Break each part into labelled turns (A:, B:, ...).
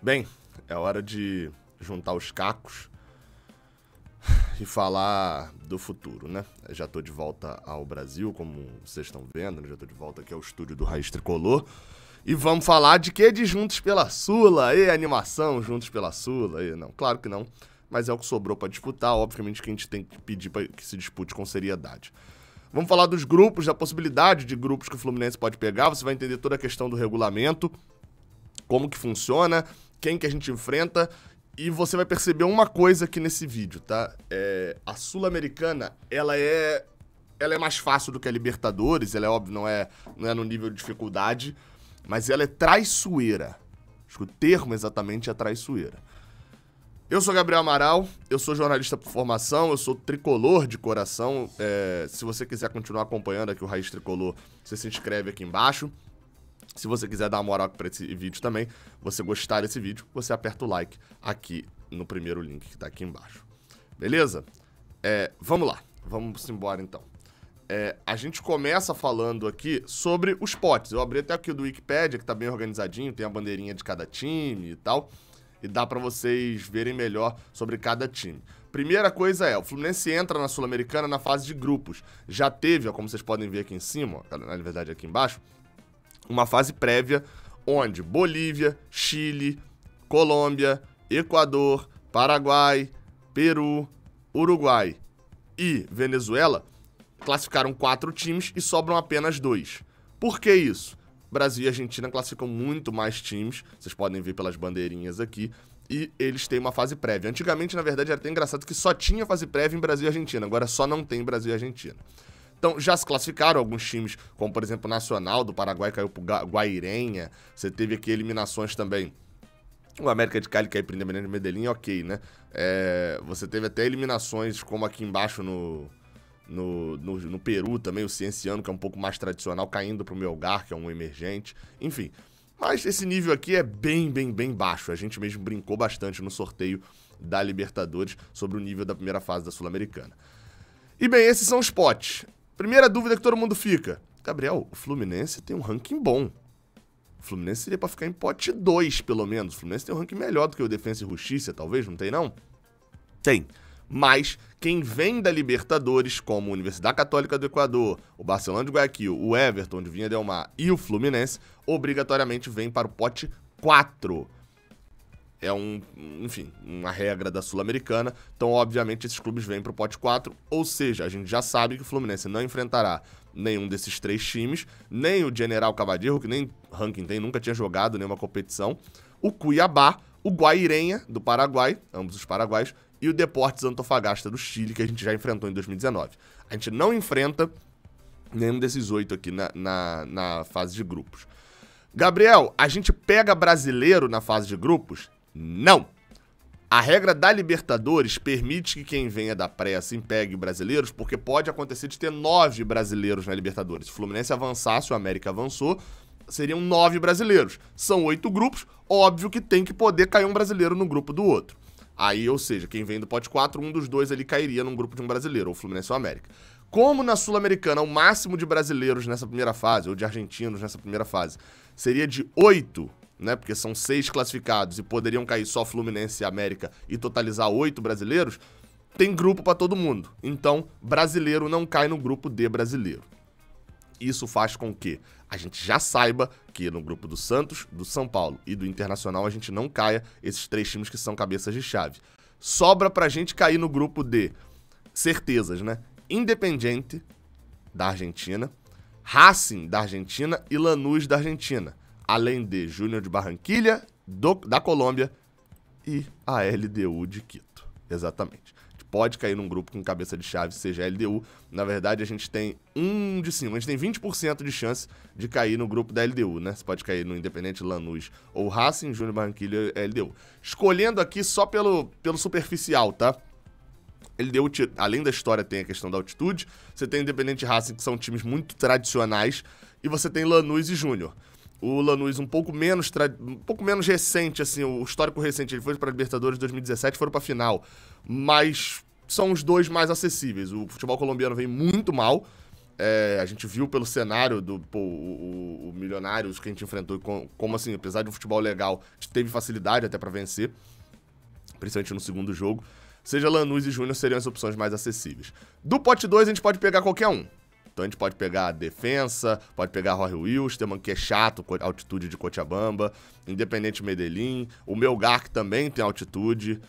A: Bem, é hora de juntar os cacos e falar do futuro, né? Eu já tô de volta ao Brasil, como vocês estão vendo, né? Já tô de volta aqui ao estúdio do Raiz Tricolor. E vamos falar de quê? De Juntos pela Sula, animação Juntos pela Sula, não, claro que não, mas é o que sobrou pra disputar, obviamente que a gente tem que pedir pra que se dispute com seriedade. Vamos falar dos grupos, da possibilidade de grupos que o Fluminense pode pegar, você vai entender toda a questão do regulamento, como que funciona, quem que a gente enfrenta, e você vai perceber uma coisa aqui nesse vídeo, tá? A Sul-Americana, ela é mais fácil do que a Libertadores, ela é óbvio, não é no nível de dificuldade, mas ela é traiçoeira. Acho que o termo exatamente é traiçoeira. Eu sou Gabriel Amaral, eu sou jornalista por formação, eu sou tricolor de coração. Se você quiser continuar acompanhando aqui o Raiz Tricolor, você se inscreve aqui embaixo. Se você quiser dar uma moral para esse vídeo também, você gostar desse vídeo, você aperta o like aqui no primeiro link que tá aqui embaixo. Beleza? Vamos lá, vamos embora então. A gente começa falando aqui sobre os potes. Eu abri até aqui o do Wikipedia, que tá bem organizadinho, tem a bandeirinha de cada time e tal, e dá pra vocês verem melhor sobre cada time. Primeira coisa o Fluminense entra na Sul-Americana na fase de grupos. Já teve, como vocês podem ver aqui em cima, na verdade aqui embaixo, uma fase prévia onde Bolívia, Chile, Colômbia, Equador, Paraguai, Peru, Uruguai e Venezuela classificaram 4 times e sobram apenas 2. Por que isso? Brasil e Argentina classificam muito mais times, vocês podem ver pelas bandeirinhas aqui, e eles têm uma fase prévia. Antigamente, na verdade, era até engraçado que só tinha fase prévia em Brasil e Argentina, agora só não tem Brasil e Argentina. Então, já se classificaram alguns times, como por exemplo o Nacional do Paraguai caiu pro Guairenha, você teve aqui eliminações também. O América de Cali caiu pro Independiente Medellín, ok, né? Você teve até eliminações como aqui embaixo no Peru também, o Cienciano, que é um pouco mais tradicional, caindo pro Melgar, que é um emergente, enfim. Mas esse nível aqui é bem baixo, a gente mesmo brincou bastante no sorteio da Libertadores sobre o nível da primeira fase da Sul-Americana. E bem, esses são os potes. Primeira dúvida que todo mundo fica. Gabriel, o Fluminense tem um ranking bom. O Fluminense seria pra ficar em pote 2, pelo menos. O Fluminense tem um ranking melhor do que o Defensa e Justiça, talvez, não tem não? Tem. Mas quem vem da Libertadores, como a Universidade Católica do Equador, o Barcelona de Guayaquil, o Everton de Vinha del Mar e o Fluminense, obrigatoriamente vem para o pote 4. Enfim, uma regra da Sul-Americana. Então, obviamente, esses clubes vêm para o pote 4. Ou seja, a gente já sabe que o Fluminense não enfrentará nenhum desses 3 times, nem o General Cabadirro, que nem ranking tem, nunca tinha jogado nenhuma competição, o Cuiabá, o Guairenha, do Paraguai, ambos os paraguaios, e o Deportes Antofagasta, do Chile, que a gente já enfrentou em 2019. A gente não enfrenta nenhum desses 8 aqui na fase de grupos. Gabriel, a gente pega brasileiro na fase de grupos? Não! A regra da Libertadores permite que quem venha da pré assim pegue brasileiros, porque pode acontecer de ter 9 brasileiros na Libertadores. Se o Fluminense avançasse, o América avançou, seriam 9 brasileiros. São 8 grupos, óbvio que tem que poder cair um brasileiro no grupo do outro. Aí, ou seja, quem vem do pote 4, um dos 2 ali cairia num grupo de um brasileiro, ou Fluminense ou América. Como na Sul-Americana o máximo de brasileiros nessa primeira fase, ou de argentinos nessa primeira fase, seria de 8, né? Porque são 6 classificados e poderiam cair só Fluminense e América e totalizar 8 brasileiros, tem grupo pra todo mundo. Então, brasileiro não cai no grupo de brasileiro. Isso faz com que a gente já saiba que no grupo do Santos, do São Paulo e do Internacional a gente não caia esses 3 times que são cabeças de chave. Sobra pra gente cair no grupo de certezas, né? Independiente da Argentina, Racing da Argentina e Lanús da Argentina. Além de Júnior de Barranquilla, da Colômbia e a LDU de Quito. Exatamente. A gente pode cair num grupo com cabeça de chave, seja a LDU. Na verdade, a gente tem 1 de 5. A gente tem 20% de chance de cair no grupo da LDU, né? Você pode cair no Independente, Lanús ou Racing, Júnior de Barranquilla e LDU. Escolhendo aqui só pelo superficial, tá? LDU, além da história, tem a questão da altitude. Você tem Independente e Racing, que são times muito tradicionais. E você tem Lanús e Júnior. O Lanús um pouco menos recente, assim, o histórico recente, ele foi para a Libertadores de 2017, foram para a final, mas são os 2 mais acessíveis. O futebol colombiano vem muito mal A gente viu pelo cenário do o Milionários que a gente enfrentou, como assim, apesar de um futebol legal, a gente teve facilidade até pra vencer, principalmente no segundo jogo. Seja Lanús e Júnior seriam as opções mais acessíveis. Do pote 2 a gente pode pegar qualquer um. Então a gente pode pegar a Defensa, pode pegar Jorge Wilstermann, que é chato, altitude de Cochabamba, Independente Medellín, o Melgar, que também tem altitude,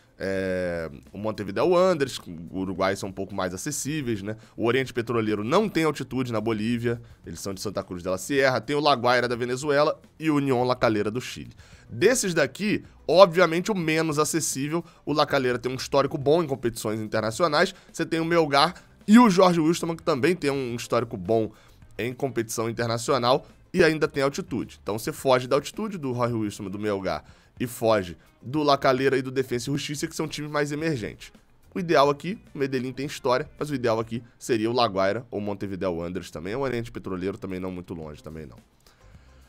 A: o Montevideo Wanderers, o Uruguai são um pouco mais acessíveis, né? O Oriente Petroleiro não tem altitude na Bolívia, eles são de Santa Cruz de la Sierra, tem o La Guaira da Venezuela e o Unión La Calera do Chile. Desses daqui, obviamente o menos acessível, o La Calera tem um histórico bom em competições internacionais, você tem o Melgar e o Jorge Wilstermann, que também tem um histórico bom em competição internacional e ainda tem altitude. Então você foge da altitude do Jorge Wilstermann, do Melgar, e foge do La Calera e do Defensa e Justiça, que são times mais emergentes. O ideal aqui, o Medellín tem história, mas o ideal aqui seria o La Guaira ou Montevideo Wanderers também, o Oriente Petroleiro também não muito longe, também não.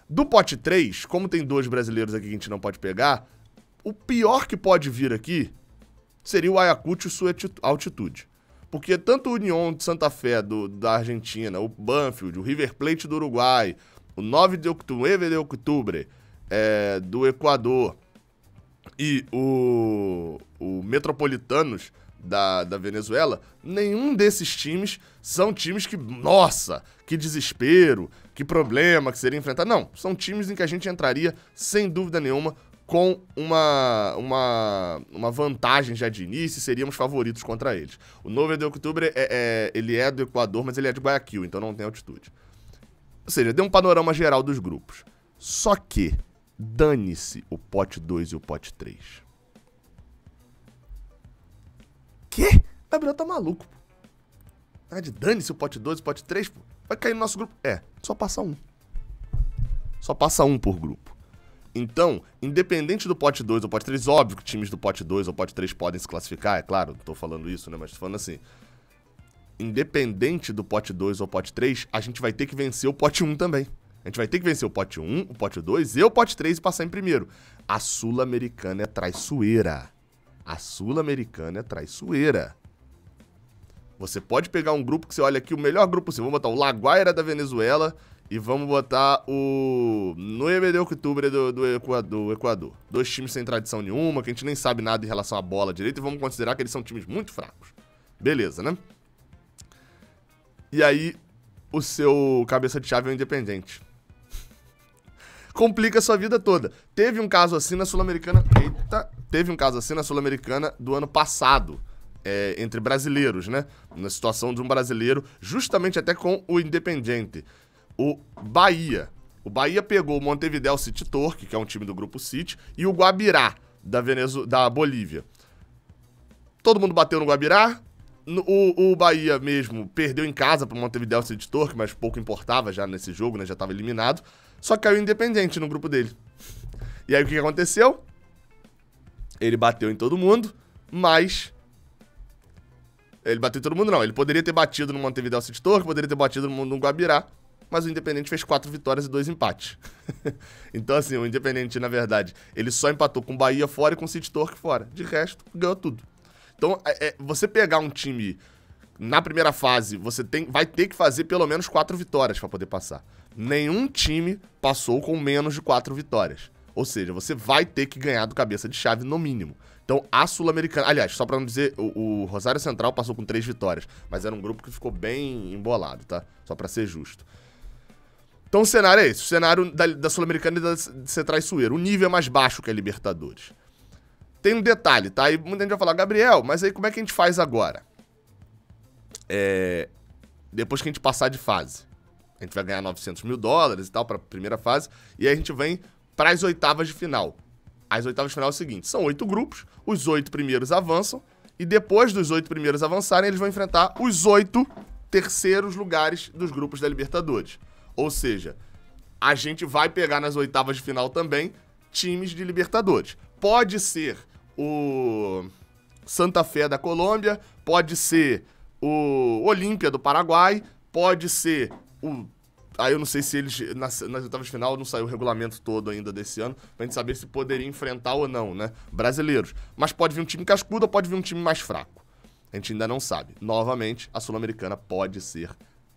A: Do pote 3, como tem 2 brasileiros aqui que a gente não pode pegar, o pior que pode vir aqui seria o Ayacucho e sua altitude. Porque tanto o Unión de Santa Fé da Argentina, o Banfield, o River Plate do Uruguai, o 9 de outubro do Equador e o Metropolitanos da Venezuela, nenhum desses times são times que, nossa, que desespero, que problema que seria enfrentar. Não, são times em que a gente entraria, sem dúvida nenhuma, com uma vantagem já de início e seríamos favoritos contra eles. O 9 de outubro, ele é do Equador, mas ele é de Guayaquil, então não tem altitude. Ou seja, deu um panorama geral dos grupos. Só que, dane-se o pote 2 e o pote 3. Quê? Gabriel tá maluco, pô. Dane-se o pote 2 e o pote 3, pô. Vai cair no nosso grupo. Só passa um. Só passa um por grupo. Então, independente do pote 2 ou pote 3, óbvio que times do pote 2 ou pote 3 podem se classificar, é claro, não tô falando isso, né, mas tô falando assim. Independente do pote 2 ou pote 3, a gente vai ter que vencer o pote 1 também. A gente vai ter que vencer o pote 1, o pote 2 e o pote 3 e passar em primeiro. A Sul-Americana é traiçoeira. A Sul-Americana é traiçoeira. Você pode pegar um grupo que você olha aqui, o melhor grupo possível. Vamos botar o La Guaira da Venezuela e vamos botar o 9 de outubro do Equador. 2 times sem tradição nenhuma, que a gente nem sabe nada em relação à bola direita, e vamos considerar que eles são times muito fracos. Beleza, né? E aí, o seu cabeça de chave é o Independente. Complica a sua vida toda. Teve um caso assim na Sul-Americana... Teve um caso assim na Sul-Americana do ano passado. Entre brasileiros, né? Na situação de um brasileiro, justamente até com o Independiente. O Bahia. O Bahia pegou o Montevideo City Torque, que é um time do grupo City, e o Guabirá, da Bolívia. Todo mundo bateu no Guabirá. O Bahia mesmo perdeu em casa pro Montevideo City Torque, mas pouco importava já nesse jogo, né? Já estava eliminado. Só caiu o Independiente no grupo dele. E aí o que aconteceu? Ele bateu em todo mundo, mas... Ele bateu em todo mundo, não. Ele poderia ter batido no Montevideo City Torque, poderia ter batido no Guabirá, mas o Independente fez 4 vitórias e 2 empates. Então, assim, o Independente, na verdade, ele só empatou com o Bahia fora e com o City Torque fora. De resto, ganhou tudo. Então, você pegar um time na primeira fase, você vai ter que fazer pelo menos 4 vitórias para poder passar. Nenhum time passou com menos de 4 vitórias. Ou seja, você vai ter que ganhar do cabeça de chave no mínimo. Então, a Sul-Americana... Aliás, só pra não dizer, o Rosário Central passou com 3 vitórias, mas era um grupo que ficou bem embolado, tá? Só pra ser justo. Então, o cenário é esse. O cenário da Sul-Americana é de ser traiçoeiro. O nível é mais baixo que a Libertadores. Tem um detalhe, tá? E muita gente vai falar, Gabriel, mas aí como é que a gente faz agora? Depois que a gente passar de fase. A gente vai ganhar $900 mil e tal pra primeira fase. E aí a gente vem para as oitavas de final. As oitavas de final é o seguinte, são 8 grupos, os 8 primeiros avançam, e depois dos 8 primeiros avançarem, eles vão enfrentar os 8 terceiros lugares dos grupos da Libertadores. Ou seja, a gente vai pegar nas oitavas de final também times de Libertadores. Pode ser o Santa Fé da Colômbia, pode ser o Olímpia do Paraguai, pode ser o... Aí eu não sei se eles, nas oitavas de final, não saiu o regulamento todo ainda desse ano, pra gente saber se poderia enfrentar ou não, né? Brasileiros. Mas pode vir um time cascudo ou pode vir um time mais fraco. A gente ainda não sabe. Novamente, a Sul-Americana pode ser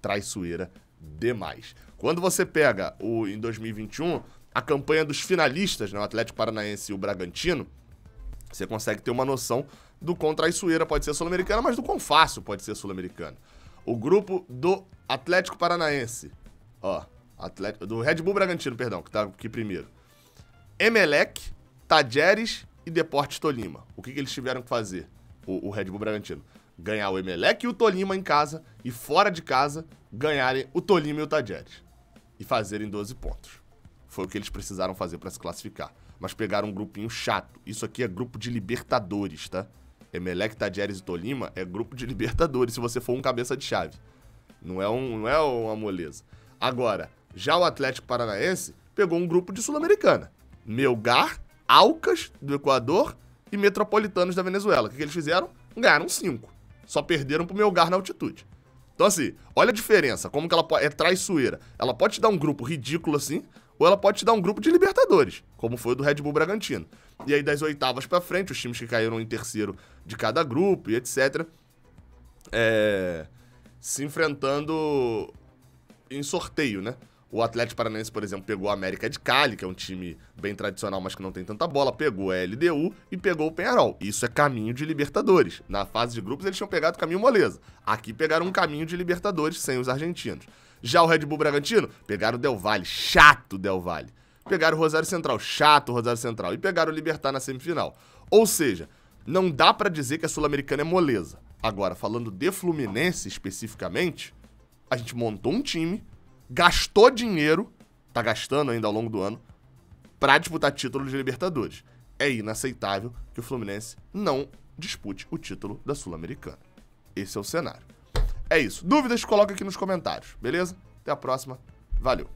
A: traiçoeira demais. Quando você pega em 2021, a campanha dos finalistas, né, o Atlético Paranaense e o Bragantino, você consegue ter uma noção do quão traiçoeira pode ser sul-americana, mas do quão fácil pode ser sul-americana. O grupo do Atlético Paranaense, do Red Bull Bragantino, perdão, que tá aqui primeiro. Emelec, Tajeres e Deportes Tolima. O que eles tiveram que fazer? O Red Bull Bragantino. Ganhar o Emelec e o Tolima em casa e fora de casa ganharem o Tolima e o Tajeres. E fazerem 12 pontos. Foi o que eles precisaram fazer para se classificar. Mas pegaram um grupinho chato. Isso aqui é grupo de Libertadores, tá? Emelec, Tajeres e Tolima é grupo de Libertadores, se você for um cabeça de chave. Não é uma moleza. Agora, já o Atlético Paranaense pegou um grupo de Sul-Americana. Melgar, Aucas, do Equador e Metropolitanos da Venezuela. O que eles fizeram? Ganharam 5. Só perderam pro Melgar na altitude. Então, assim, olha a diferença. Como que ela é traiçoeira. Ela pode te dar um grupo ridículo assim, ou ela pode te dar um grupo de Libertadores, como foi o do Red Bull Bragantino. E aí, das oitavas pra frente, os times que caíram em terceiro de cada grupo e etc., se enfrentando em sorteio, né? O Atlético Paranaense, por exemplo, pegou a América de Cali, que é um time bem tradicional, mas que não tem tanta bola, pegou a LDU e pegou o Peñarol. Isso é caminho de Libertadores. Na fase de grupos, eles tinham pegado o caminho moleza. Aqui pegaram um caminho de Libertadores sem os argentinos. Já o Red Bull Bragantino, pegaram o Del Valle, chato Del Valle. Pegaram o Rosário Central, chato Rosário Central. E pegaram o Libertad na semifinal. Ou seja, não dá pra dizer que a Sul-Americana é moleza. Agora, falando de Fluminense especificamente, a gente montou um time, gastou dinheiro, tá gastando ainda ao longo do ano, pra disputar título de Libertadores. É inaceitável que o Fluminense não dispute o título da Sul-Americana. Esse é o cenário. É isso. Dúvidas? Coloca aqui nos comentários, beleza? Até a próxima. Valeu.